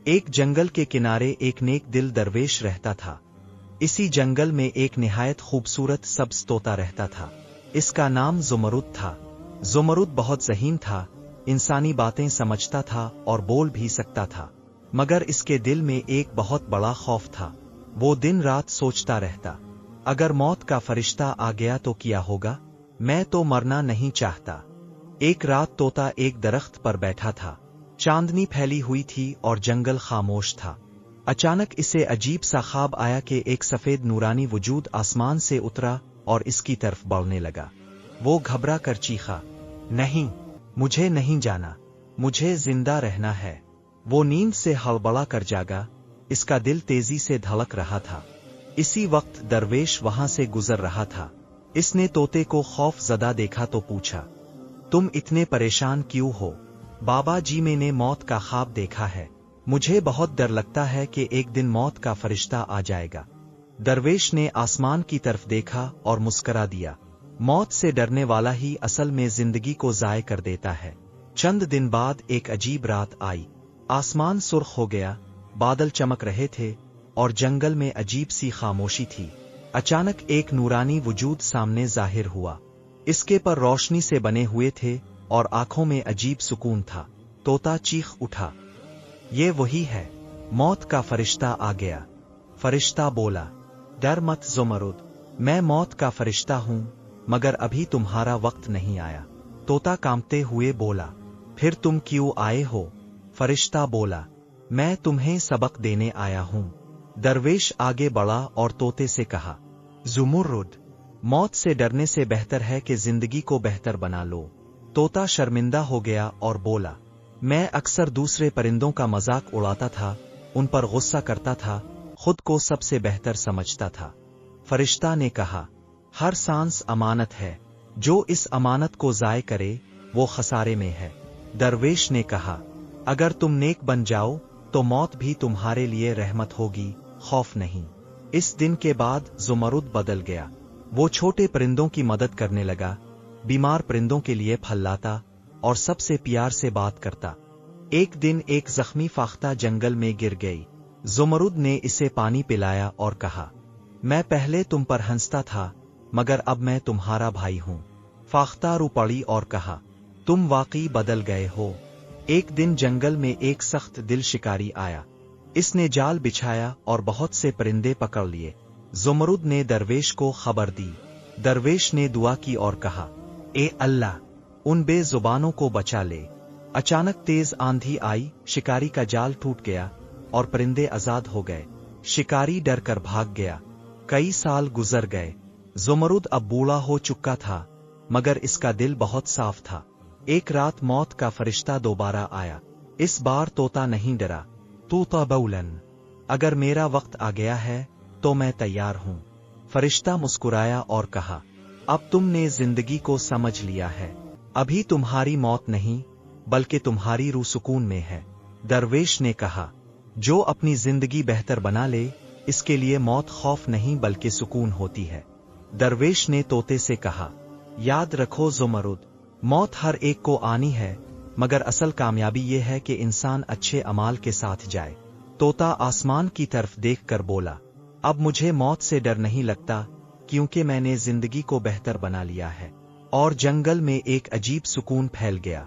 ایک جنگل کے کنارے ایک نیک دل درویش رہتا تھا۔ اسی جنگل میں ایک نہایت خوبصورت سبز طوطا رہتا تھا۔ اس کا نام زمرد تھا۔ زمرد بہت ذہین تھا، انسانی باتیں سمجھتا تھا اور بول بھی سکتا تھا، مگر اس کے دل میں ایک بہت بڑا خوف تھا۔ وہ دن رات سوچتا رہتا، اگر موت کا فرشتہ آ گیا تو کیا ہوگا؟ میں تو مرنا نہیں چاہتا۔ ایک رات طوطا ایک درخت پر بیٹھا تھا۔ چاندنی پھیلی ہوئی تھی اور جنگل خاموش تھا۔ اچانک اسے عجیب سا خواب آیا کہ ایک سفید نورانی وجود آسمان سے اترا اور اس کی طرف بڑھنے لگا۔ وہ گھبرا کر چیخا، نہیں، مجھے نہیں جانا، مجھے زندہ رہنا ہے۔ وہ نیند سے ہڑبڑا کر جاگا، اس کا دل تیزی سے دھڑک رہا تھا۔ اسی وقت درویش وہاں سے گزر رہا تھا۔ اس نے طوطے کو خوف زدہ دیکھا تو پوچھا، تم اتنے پریشان کیوں ہو؟ بابا جی، میں نے موت کا خواب دیکھا ہے، مجھے بہت ڈر لگتا ہے کہ ایک دن موت کا فرشتہ آ جائے گا۔ درویش نے آسمان کی طرف دیکھا اور مسکرا دیا، موت سے ڈرنے والا ہی اصل میں زندگی کو ضائع کر دیتا ہے۔ چند دن بعد ایک عجیب رات آئی۔ آسمان سرخ ہو گیا، بادل چمک رہے تھے اور جنگل میں عجیب سی خاموشی تھی۔ اچانک ایک نورانی وجود سامنے ظاہر ہوا۔ اس کے پر روشنی سے بنے ہوئے تھے اور آنکھوں میں عجیب سکون تھا۔ طوطا چیخ اٹھا، یہ وہی ہے، موت کا فرشتہ آ گیا۔ فرشتہ بولا، ڈر مت زمرد، میں موت کا فرشتہ ہوں، مگر ابھی تمہارا وقت نہیں آیا۔ طوطا کانپتے ہوئے بولا، پھر تم کیوں آئے ہو؟ فرشتہ بولا، میں تمہیں سبق دینے آیا ہوں۔ درویش آگے بڑھا اور طوطے سے کہا، زمرد، موت سے ڈرنے سے بہتر ہے کہ زندگی کو بہتر بنا لو۔ طوطا شرمندہ ہو گیا اور بولا، میں اکثر دوسرے پرندوں کا مذاق اڑاتا تھا، ان پر غصہ کرتا تھا، خود کو سب سے بہتر سمجھتا تھا۔ فرشتہ نے کہا، ہر سانس امانت ہے، جو اس امانت کو ضائع کرے وہ خسارے میں ہے۔ درویش نے کہا، اگر تم نیک بن جاؤ تو موت بھی تمہارے لیے رحمت ہوگی، خوف نہیں۔ اس دن کے بعد زمرد بدل گیا۔ وہ چھوٹے پرندوں کی مدد کرنے لگا، بیمار پرندوں کے لیے پھل لاتا اور سب سے پیار سے بات کرتا۔ ایک دن ایک زخمی فاختہ جنگل میں گر گئی۔ زمرد نے اسے پانی پلایا اور کہا، میں پہلے تم پر ہنستا تھا، مگر اب میں تمہارا بھائی ہوں۔ فاختہ رو پڑی اور کہا، تم واقعی بدل گئے ہو۔ ایک دن جنگل میں ایک سخت دل شکاری آیا۔ اس نے جال بچھایا اور بہت سے پرندے پکڑ لیے۔ زمرد نے درویش کو خبر دی۔ درویش نے دعا کی اور کہا، اے اللہ، ان بے زبانوں کو بچا لے۔ اچانک تیز آندھی آئی، شکاری کا جال ٹوٹ گیا اور پرندے آزاد ہو گئے۔ شکاری ڈر کر بھاگ گیا۔ کئی سال گزر گئے۔ زمرد اب بوڑھا ہو چکا تھا، مگر اس کا دل بہت صاف تھا۔ ایک رات موت کا فرشتہ دوبارہ آیا۔ اس بار طوطا نہیں ڈرا۔ طوطا بولن، اگر میرا وقت آ گیا ہے تو میں تیار ہوں۔ فرشتہ مسکرایا اور کہا، اب تم نے زندگی کو سمجھ لیا ہے، ابھی تمہاری موت نہیں بلکہ تمہاری روح سکون میں ہے۔ درویش نے کہا، جو اپنی زندگی بہتر بنا لے اس کے لیے موت خوف نہیں بلکہ سکون ہوتی ہے۔ درویش نے طوطے سے کہا، یاد رکھو زمرد، موت ہر ایک کو آنی ہے، مگر اصل کامیابی یہ ہے کہ انسان اچھے اعمال کے ساتھ جائے۔ طوطا آسمان کی طرف دیکھ کر بولا، اب مجھے موت سے ڈر نہیں لگتا، کیونکہ میں نے زندگی کو بہتر بنا لیا ہے۔ اور جنگل میں ایک عجیب سکون پھیل گیا۔